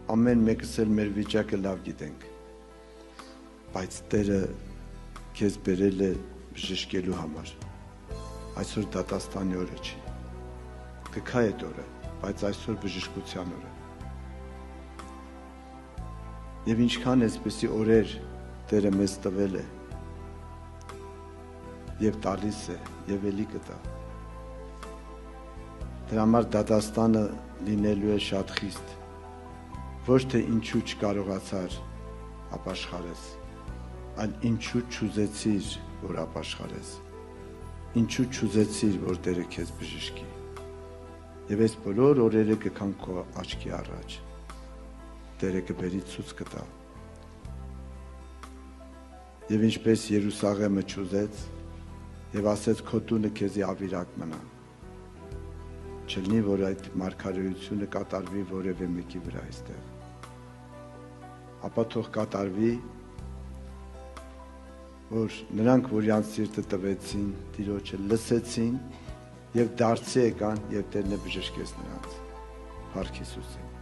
ամեն մեկս էլ մեր վիճակը լավ գիտենք, բայց Տերը քեզ բերել է բժշկելու համար, այսօր դատաստանի օրը չի, կգա այդ օրը, բայց այսօր բժշկության օրը, և ինչքան այսպիսի օրեր Տերը մեզ տվել է, և տալիս է, և էլի կտա, դրա համար դատաստանը լինելու է շատ խիստ, ոչ թե ինչու չկարողացար ապաշխարես, այլ ինչու չուզեցիր, որ ապաշխարես, ինչու չուզեցիր, որ Տերը քեզ բժշկի, և այս բոլոր օրերը կգան քո աչքի առաջ, Տերը կբերի ցույց կտա, և ինչպես Երուսաղեմը չուզեց, և ասեց քո տունը քեզի ավիրակ մնա, չլինի, որ այդ մարգարեությունը կատարվի որևէ մեկի վրա այստեղ, ապա թող կատարվի, որ նրանք, որ իրանց սիրտը տվեցին, Տիրոջը լսեցին և դարձի եկան և Տերն է բժշկեց նրանց, փառք Հիսուսին։